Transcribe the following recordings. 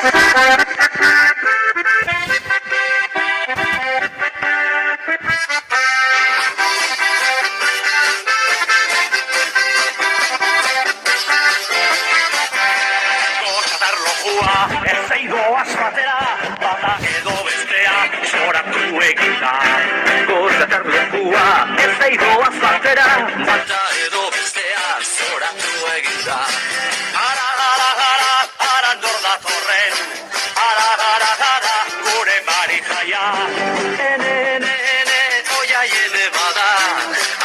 Ez eidoaz batera, bata edo bestea, zoratu egita. Gozatar lekua, ez eidoaz batera, bata edo bestea, zoratu egita. Ara nor datorren, ara, gure mari jaia. Ene, oia jene bada,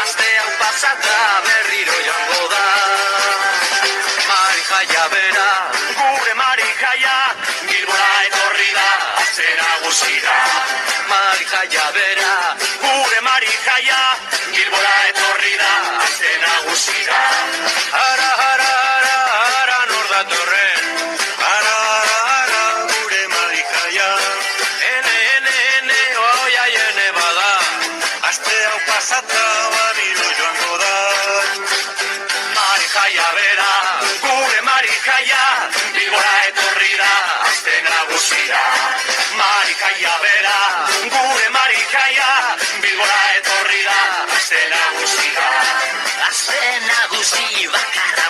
aste hau pasata berriro joango da. Mari jaia bera, gure mari jaia, Bilbora etorri da, aste nagusira. Mari jaia bera, gure mari jaia, Bilbora etorri da, aste nagusira. Ara, nor datorren, ara, gure mari jaia. Ene, oia jene bada, aste hau pasata berriro joango da. Mari jaia bera, gure mari jaia, Bilbora etorri da, aste nagusira. Mari jaia bera, gure mari jaia, Bilbora etorri da, aste nagusira. Aste nagusi bakarra